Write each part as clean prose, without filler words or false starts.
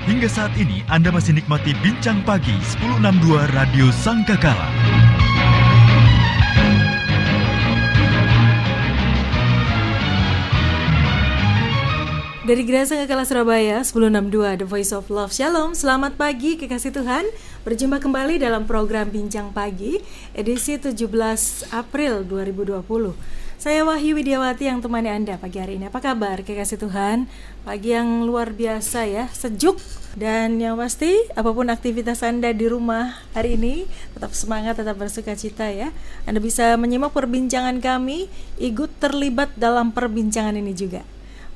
Hingga saat ini Anda masih nikmati Bincang Pagi 1062 Radio Sangkakala. Dari Gereja Sangkakala Surabaya 1062 The Voice of Love. Shalom, selamat pagi kekasih Tuhan. Berjumpa kembali dalam program Bincang Pagi edisi 17 April 2020. Saya Wahyu Widiawati yang temani Anda pagi hari ini. Apa kabar kekasih Tuhan? Pagi yang luar biasa ya, sejuk. Dan yang pasti apapun aktivitas Anda di rumah hari ini, tetap semangat, tetap bersuka cita ya. Anda bisa menyimak perbincangan kami, ikut terlibat dalam perbincangan ini juga.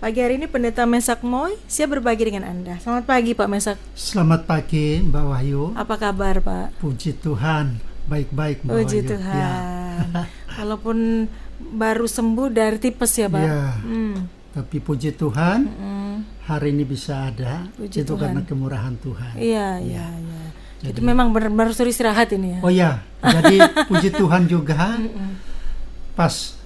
Pagi hari ini Pendeta Mesak Moy siap berbagi dengan Anda. Selamat pagi Pak Mesak. Selamat pagi Mbak Wahyu. Apa kabar Pak? Puji Tuhan, baik-baik Mbak Wahyu. Puji Tuhan ya. Walaupun baru sembuh dari tipes ya Pak ya, tapi puji Tuhan hari ini bisa ada. Puji itu Tuhan. Karena kemurahan Tuhan. Iya. Jadi memang baru suruh istirahat ini ya. Oh ya, jadi puji Tuhan juga pas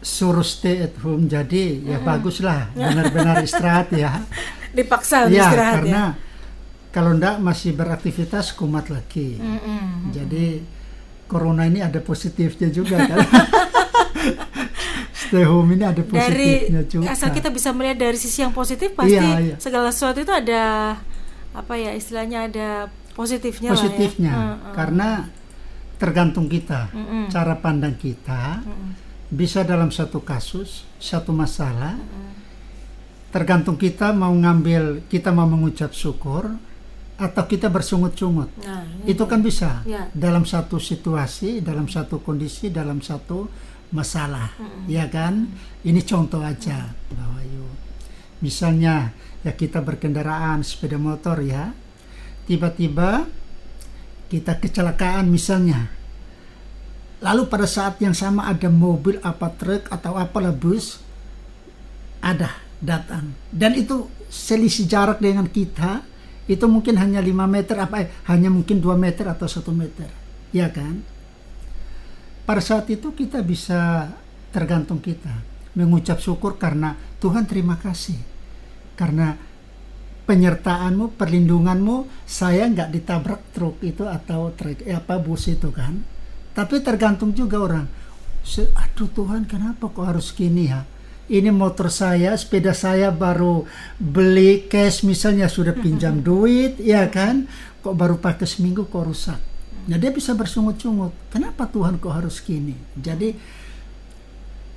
suruh stay at home, jadi ya baguslah, benar-benar istirahat ya. Dipaksa ya, istirahat karena ya. kalau enggak masih beraktivitas kumat lagi. Jadi corona ini ada positifnya juga kan. Stay home ini ada positifnya juga. Asal kita bisa melihat dari sisi yang positif, pasti iya. segala sesuatu itu ada apa ya istilahnya, ada positifnya lah ya. Karena tergantung kita, cara pandang kita. Bisa dalam satu kasus, satu masalah, tergantung kita mau ngambil, kita mau mengucap syukur atau kita bersungut-sungut. Itu kan bisa dalam satu situasi, dalam satu kondisi, dalam satu masalah, ya kan? Ini contoh aja, Mbak Wahyu. Misalnya ya kita berkendaraan sepeda motor ya, tiba-tiba kita kecelakaan misalnya. Lalu pada saat yang sama ada mobil apa truk atau apalah bus ada datang, dan itu selisih jarak dengan kita itu mungkin hanya 5 meter hanya mungkin 2 meter atau 1 meter, ya kan? Pada saat itu kita bisa, tergantung kita mengucap syukur karena Tuhan terima kasih karena penyertaanmu, perlindunganmu, saya nggak ditabrak truk itu atau truk bus itu kan. Tapi tergantung juga orang, aduh Tuhan kenapa kok harus gini ya? Ini motor saya, sepeda saya baru beli cash misalnya, sudah pinjam duit, ya kan? Kok baru pakai seminggu kok rusak? Nah dia bisa bersungut-sungut, kenapa Tuhan kok harus gini? Jadi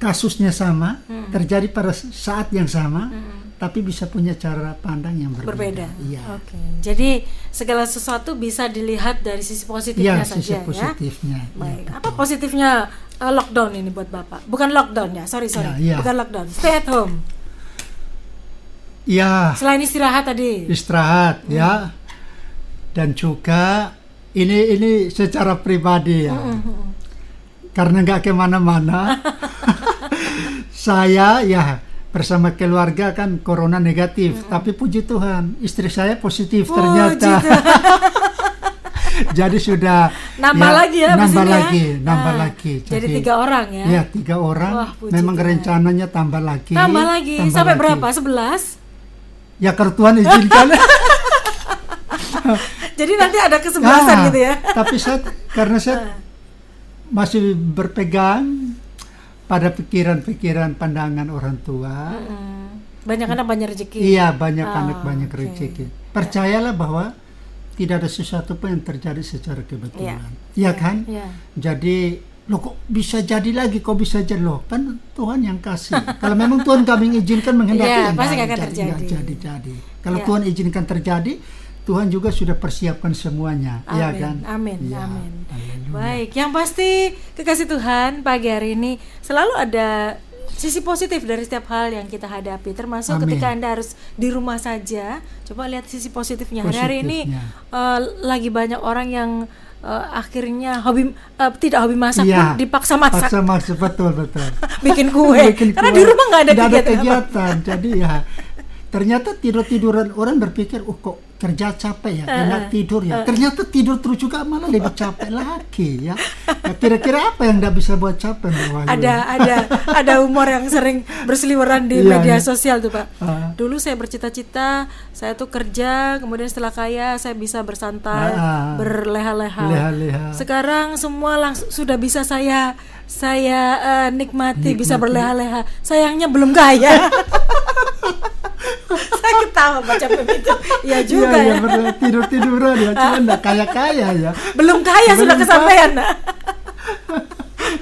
kasusnya sama, terjadi pada saat yang sama, tapi bisa punya cara pandang yang berbeda. Ya. Oke. Jadi segala sesuatu bisa dilihat dari sisi positifnya saja sisi positifnya, ya. Baik. Ya, apa positifnya lockdown ini buat Bapak? Bukan lockdown ya, sorry. Ya. Bukan lockdown. Stay at home. Ya. Selain istirahat tadi. Istirahat ya. Dan juga ini secara pribadi ya. Karena nggak kemana-mana. Saya ya bersama keluarga kan corona negatif, tapi puji Tuhan istri saya positif ternyata. Jadi sudah nambah lagi. Nambah lagi. Jadi 3 orang ya. Ya 3 orang. Wah, memang Tuhan. Rencananya tambah lagi. Sampai berapa? 11? Ya kalau Tuhan izinkan. Jadi nanti ada kesebelasan gitu ya. Tapi karena saya masih berpegang pada pikiran-pikiran pandangan orang tua. Banyak anak banyak rezeki. Iya, banyak anak banyak rezeki. Percayalah bahwa tidak ada sesuatu pun yang terjadi secara kebetulan. Iya kan? Ya. Jadi kok bisa jadi lagi, kok bisa jadi kan Tuhan yang kasih. Kalau memang Tuhan kami izinkan menghendaki, pasti akan terjadi. Jadi. Kalau Tuhan izinkan terjadi, Tuhan juga sudah persiapkan semuanya. Iya kan? Amin. Ya, Amin. Haleluya. Baik, yang pasti kekasih Tuhan, pagi hari ini selalu ada sisi positif dari setiap hal yang kita hadapi, termasuk ketika Anda harus di rumah saja. Coba lihat sisi positifnya. Hari ini lagi banyak orang yang akhirnya tidak hobi masak pun dipaksa masak. Paksa masak, betul. Bikin kue. Karena di rumah nggak ada kegiatan. Jadi ya ternyata tiduran orang berpikir, kok kerja capek ya, enak tidur ya. Ternyata tidur terus juga malah lebih capek lagi ya. Ya, kira-kira apa yang nggak bisa buat capek Mbak Wahyu? Ada humor yang sering berseliweran di media sosial tuh Pak. Dulu saya bercita-cita saya tuh kerja, kemudian setelah kaya saya bisa bersantai, berleha-leha. Sekarang semua langsung sudah bisa saya nikmati, bisa berleha-leha. Sayangnya belum kaya. Saya ketawa baca begitu. Ya juga ya. Tidur-tiduran ya, cuma enggak kaya-kaya ya. Belum kaya sudah kesampaian.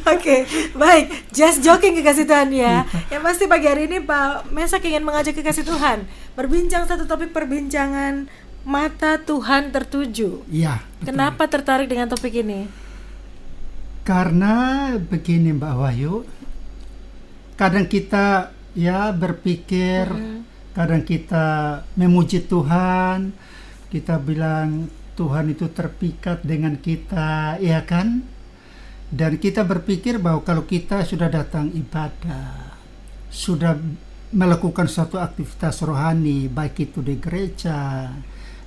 Oke, baik. Just joking kekasih Tuhan ya. Yang pasti pagi hari ini Pak Mesak ingin mengajak kekasih Tuhan berbincang satu topik perbincangan, mata Tuhan tertuju. Iya. Kenapa tertarik dengan topik ini? Karena begini Mbak Wahyu, kadang kita ya berpikir, kadang kita memuji Tuhan, kita bilang Tuhan itu terpikat dengan kita, ya kan? Dan kita berpikir bahwa kalau kita sudah datang ibadah, sudah melakukan suatu aktivitas rohani, baik itu di gereja,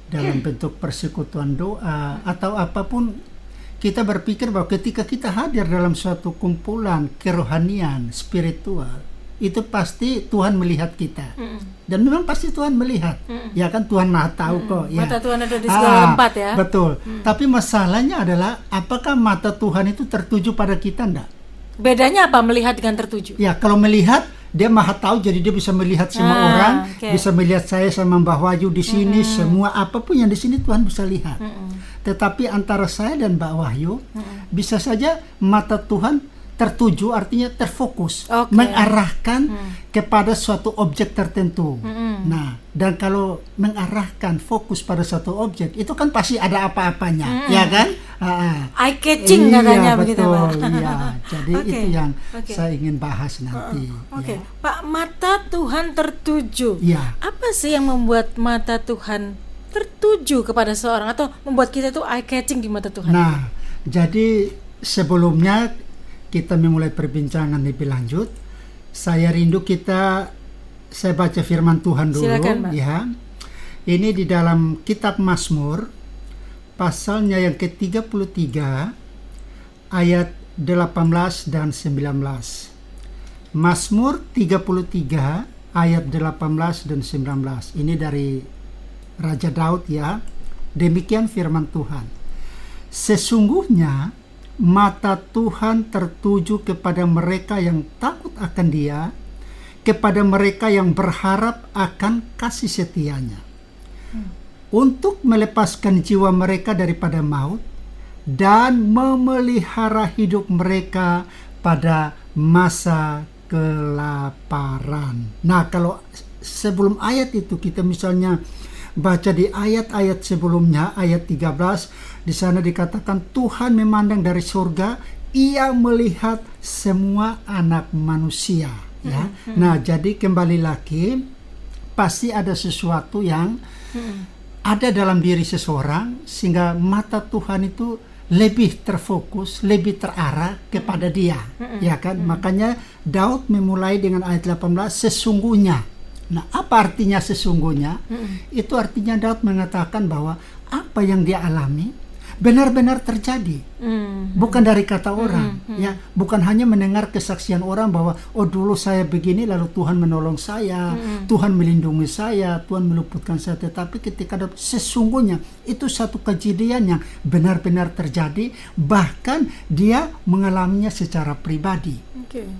dalam bentuk persekutuan doa, atau apapun, kita berpikir bahwa ketika kita hadir dalam suatu kumpulan kerohanian, spiritual, itu pasti Tuhan melihat kita. Dan memang pasti Tuhan melihat. Ya kan, Tuhan Maha tahu kok. Ya. Mata Tuhan ada di segala tempat ya. Betul. Tapi masalahnya adalah apakah mata Tuhan itu tertuju pada kita enggak? Bedanya apa melihat dengan tertuju? Ya, kalau melihat dia Maha tahu, jadi dia bisa melihat semua orang, bisa melihat saya sama Mbah Wahyu di sini, semua apapun yang di sini Tuhan bisa lihat. Tetapi antara saya dan Mbak Wahyu, bisa saja mata Tuhan tertuju, artinya terfokus, mengarahkan kepada suatu objek tertentu. Nah, dan kalau mengarahkan fokus pada suatu objek, itu kan pasti ada apa-apanya, ya kan? Eye catching katanya begitu Pak. Iya, jadi itu yang saya ingin bahas nanti. Ya. Pak, mata Tuhan tertuju. Ya. Apa sih yang membuat mata Tuhan tertuju kepada seorang atau membuat kita tuh eye catching di mata Tuhan? Nah, jadi sebelumnya kita memulai perbincangan lebih lanjut, saya rindu saya baca firman Tuhan dulu. Silakan, Pak. Ya. Ini di dalam kitab Mazmur pasalnya yang ke-33 ayat 18 dan 19. Mazmur 33 ayat 18 dan 19. Ini dari Raja Daud ya. Demikian firman Tuhan. Sesungguhnya mata Tuhan tertuju kepada mereka yang takut akan Dia, kepada mereka yang berharap akan kasih setianya, untuk melepaskan jiwa mereka daripada maut dan memelihara hidup mereka pada masa kelaparan. Nah, kalau sebelum ayat itu kita misalnya baca di ayat-ayat sebelumnya, ayat 13, di sana dikatakan Tuhan memandang dari surga, Ia melihat semua anak manusia. Ya. Nah, jadi kembali lagi, pasti ada sesuatu yang ada dalam diri seseorang sehingga mata Tuhan itu lebih terfokus, lebih terarah kepada Dia. Ya kan? Makanya Daud memulai dengan ayat 18, sesungguhnya. Nah, apa artinya sesungguhnya? Itu artinya Daud mengatakan bahwa apa yang dia alami benar-benar terjadi, bukan dari kata orang, ya, bukan hanya mendengar kesaksian orang bahwa oh dulu saya begini lalu Tuhan menolong saya, Tuhan melindungi saya, Tuhan meluputkan saya, tetapi ketika ada sesungguhnya itu satu kejadian yang benar-benar terjadi, bahkan dia mengalaminya secara pribadi.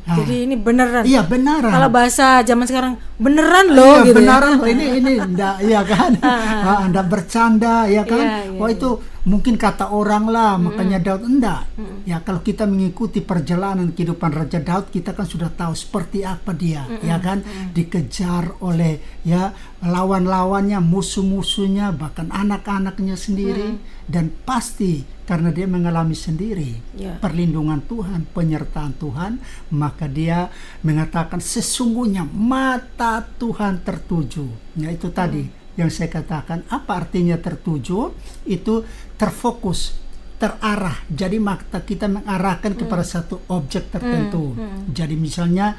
Nah, jadi ini beneran. Iya, beneran. Kalau bahasa zaman sekarang beneran loh, iya, gitu. Beneran ya. loh. Ini enggak, ya kan? Anda bercanda, ya kan? Iya, itu mungkin kata orang lah, makanya Daud enggak. Ya, kalau kita mengikuti perjalanan kehidupan Raja Daud, kita kan sudah tahu seperti apa dia, ya kan? Dikejar oleh ya lawan-lawannya, musuh-musuhnya, bahkan anak-anaknya sendiri, dan pasti karena dia mengalami sendiri perlindungan Tuhan, penyertaan Tuhan, maka dia mengatakan sesungguhnya mata Tuhan tertuju. Ya, itu tadi yang saya katakan. Apa artinya tertuju? Itu terfokus, terarah. Jadi mata kita mengarahkan kepada satu objek tertentu. Jadi misalnya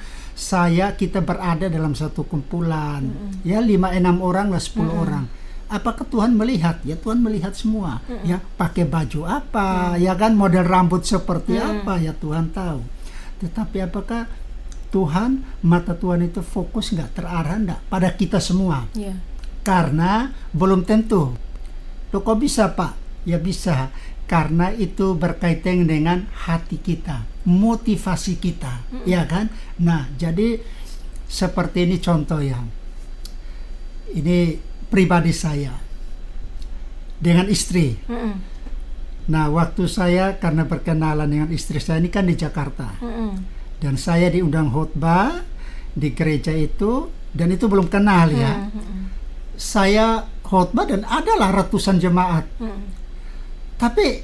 kita berada dalam satu kumpulan, ya 5-6 orang lah 10 orang. apakah Tuhan melihat? Ya Tuhan melihat semua. Ya pakai baju apa, ya kan, model rambut seperti apa, ya Tuhan tahu. Tetapi apakah Tuhan, mata Tuhan itu fokus nggak, terarah nggak pada kita semua? Yeah. Karena belum tentu. Loh kok bisa Pak? Ya bisa, karena itu berkaitan dengan hati kita, motivasi kita, ya kan? Nah, jadi seperti ini contoh yang ini pribadi saya dengan istri. Nah, waktu saya karena berkenalan dengan istri saya ini kan di Jakarta, dan saya diundang khotbah di gereja itu, dan itu belum kenal ya. Saya khotbah dan adalah ratusan jemaat. Tapi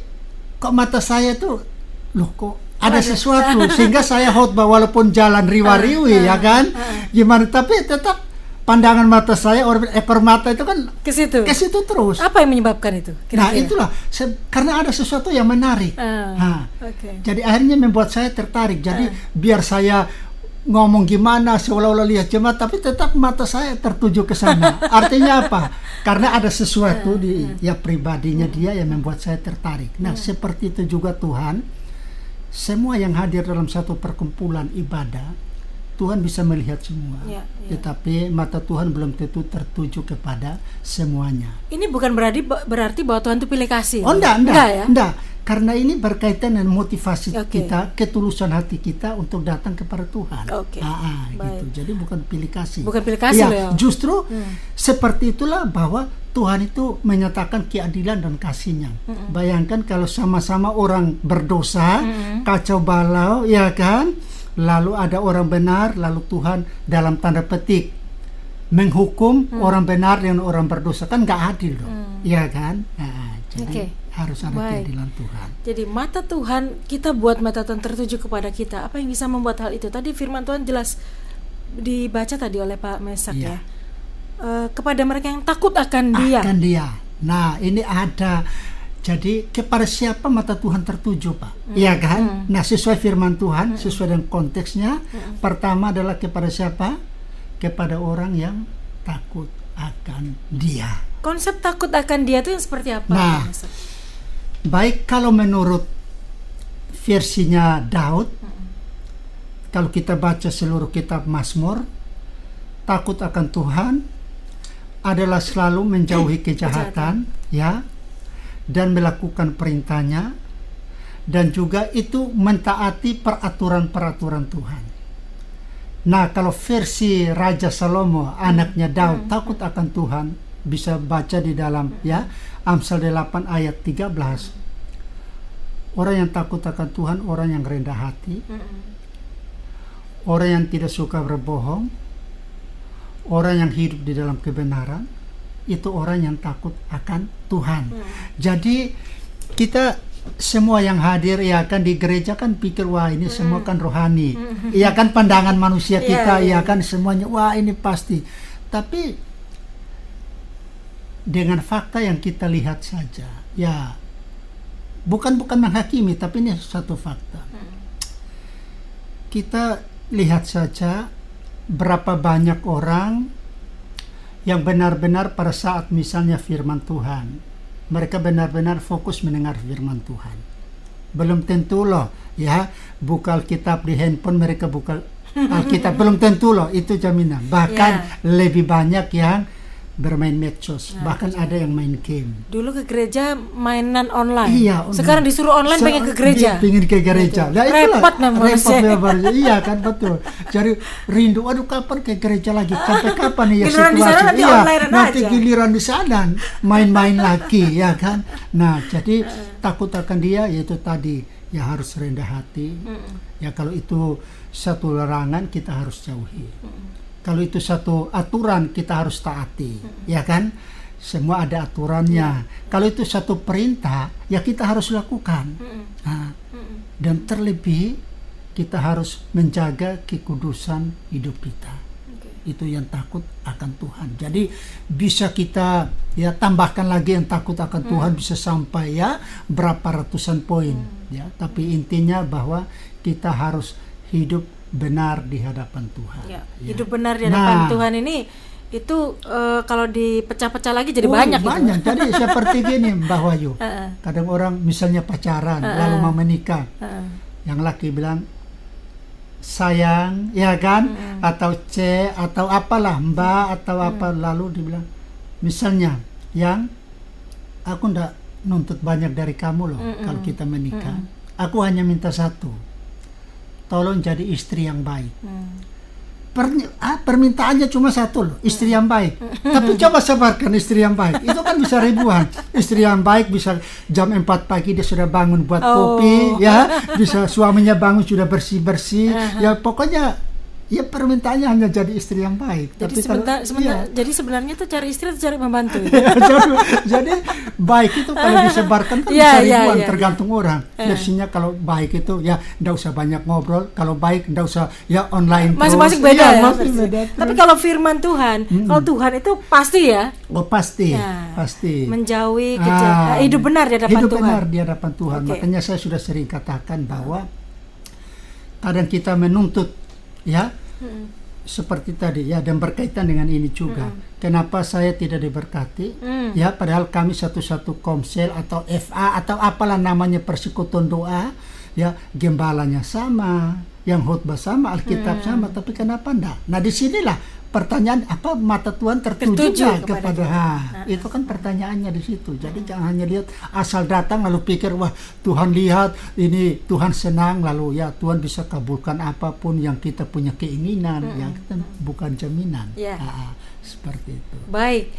kok mata saya tuh, loh kok ada sesuatu, sehingga saya khotbah walaupun jalan riwa-riwi, ya kan, gimana, tapi tetap pandangan mata saya, ekor mata itu kan ke situ terus. Apa yang menyebabkan itu? Kira-kira? Nah itulah, karena ada sesuatu yang menarik. Jadi akhirnya membuat saya tertarik. Jadi biar saya ngomong gimana, seolah-olah lihat jemaat, tapi tetap mata saya tertuju ke sana. Artinya apa? Karena ada sesuatu di pribadinya dia yang membuat saya tertarik. Nah, seperti itu juga Tuhan. Semua yang hadir dalam satu perkumpulan ibadah, Tuhan bisa melihat semua. Tetapi mata Tuhan belum tentu tertuju kepada semuanya. Ini bukan berarti bahwa Tuhan itu pilih kasih. Oh, enggak ya? Enggak. Karena ini berkaitan dengan motivasi kita, ketulusan hati kita untuk datang kepada Tuhan. Gitu. Jadi bukan pilih kasih. Bukan pilih kasih ya, justru seperti itulah bahwa Tuhan itu menyatakan keadilan dan kasih-Nya. Bayangkan kalau sama-sama orang berdosa, kacau balau, ya kan? Lalu ada orang benar, lalu Tuhan dalam tanda petik menghukum orang benar dengan orang berdosa, kan nggak adil dong, ya kan? Nah, jadi harus ada keadilan Tuhan. Jadi mata Tuhan, kita buat mata Tuhan tertuju kepada kita. Apa yang bisa membuat hal itu? Tadi firman Tuhan jelas dibaca tadi oleh Pak Mesak ya. Kepada mereka yang takut akan Dia. Nah, ini ada. Jadi kepada siapa mata Tuhan tertuju, Pak? Iya kan? Nah, sesuai firman Tuhan, sesuai dengan konteksnya, pertama adalah kepada siapa? Kepada orang yang takut akan Dia. Konsep takut akan Dia itu yang seperti apa? Nah, baik kalau menurut versinya Daud, kalau kita baca seluruh kitab Mazmur, takut akan Tuhan adalah selalu menjauhi kejahatan, ya, dan melakukan perintahnya, dan juga itu mentaati peraturan-peraturan Tuhan. Nah, kalau versi Raja Salomo, anaknya Daud, takut akan Tuhan, bisa baca di dalam Amsal 8 ayat 13. Orang yang takut akan Tuhan, orang yang rendah hati, orang yang tidak suka berbohong, orang yang hidup di dalam kebenaran, itu orang yang takut akan Tuhan. Jadi kita semua yang hadir ya kan di gereja kan pikir wah ini semua kan rohani. Iya kan pandangan manusia kita ya kan semuanya wah ini pasti. Tapi dengan fakta yang kita lihat saja, ya bukan menghakimi, tapi ini satu fakta. Kita lihat saja berapa banyak orang yang benar-benar pada saat misalnya firman Tuhan, mereka benar-benar fokus mendengar firman Tuhan. Belum tentu loh, ya, buka Alkitab di handphone, mereka buka Alkitab, belum tentu loh, itu jaminan. Bahkan lebih banyak yang bermain medsos, bahkan ada yang main game. Dulu ke gereja mainan online. Iya, sekarang disuruh online pengen ke gereja. Pengen ke gereja. Nah, repot namanya. Iya kan, betul. Jadi rindu, aduh kapan ke gereja lagi? Sampai kapan ya giliran situasi? Nanti giliran di sana main-main lagi, ya kan. Nah, jadi takut akan Dia yaitu tadi ya harus rendah hati. Ya kalau itu satu larangan kita harus jauhi. Kalau itu satu aturan kita harus taati, ya kan? Semua ada aturannya. Kalau itu satu perintah, ya kita harus lakukan. Nah, dan terlebih kita harus menjaga kekudusan hidup kita. Itu yang takut akan Tuhan. Jadi bisa kita ya tambahkan lagi yang takut akan Tuhan bisa sampai ya berapa ratusan poin. Ya, tapi intinya bahwa kita harus hidup benar di hadapan Tuhan. Ya, hidup benar di hadapan Tuhan ini itu kalau dipecah-pecah lagi jadi banyak gitu. Banyak. Jadi seperti gini Mbak Wahyu. Kadang orang misalnya pacaran lalu mau menikah. Yang laki bilang sayang, ya kan? Atau C atau apalah Mbak atau apa, lalu dibilang misalnya yang aku ndak nuntut banyak dari kamu loh kalau kita menikah. Aku hanya minta satu. Tolong jadi istri yang baik. Permintaannya cuma satu loh, istri yang baik. Tapi coba sebarkan istri yang baik. Itu kan bisa ribuan. Istri yang baik bisa jam 4 pagi dia sudah bangun buat kopi, ya. Bisa suaminya bangun sudah bersih-bersih. Ya pokoknya ya permintaannya hanya jadi istri yang baik. Jadi jadi sebenarnya tuh cari istri atau cari membantu? jadi baik itu kalau disebarkan kan bisa ribuan, tergantung orang. Versinya kalau baik itu ya ndak usah banyak ngobrol, kalau baik ndak usah ya online. Masing-masing beda ya. Beda. Tapi kalau firman Tuhan, kalau Tuhan itu pasti ya. Oh pasti, pasti. Menjauhi hidup benar di hadapan Tuhan. Hidup benar di hadapan Tuhan. Makanya saya sudah sering katakan bahwa kadang kita menuntut ya seperti tadi ya, dan berkaitan dengan ini juga. Kenapa saya tidak diberkati? Ya padahal kami satu-satu komsel atau FA atau apalah namanya, persekutuan doa, ya gembalanya sama, yang khotbah sama, Alkitab sama, tapi kenapa enggak? Nah disinilah pertanyaan, apa mata Tuhan tertuju kepada itu kan pertanyaannya di situ. Jadi jangan hanya lihat asal datang lalu pikir wah Tuhan lihat ini, Tuhan senang lalu ya Tuhan bisa kabulkan apapun yang kita punya keinginan. Yang kita bukan jaminan. Seperti itu. Baik.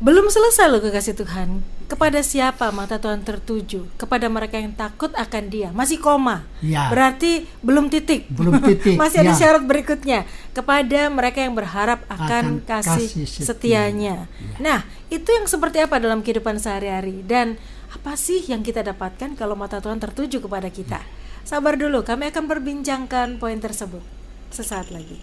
Belum selesai loh kekasih Tuhan. Kepada siapa mata Tuhan tertuju? Kepada mereka yang takut akan Dia. Masih koma. Ya. Berarti belum titik. Belum titik. Masih ada syarat berikutnya. Kepada mereka yang berharap akan kasih setianya. Nah, itu yang seperti apa dalam kehidupan sehari-hari? Dan apa sih yang kita dapatkan kalau mata Tuhan tertuju kepada kita? Sabar dulu, kami akan perbincangkan poin tersebut sesaat lagi.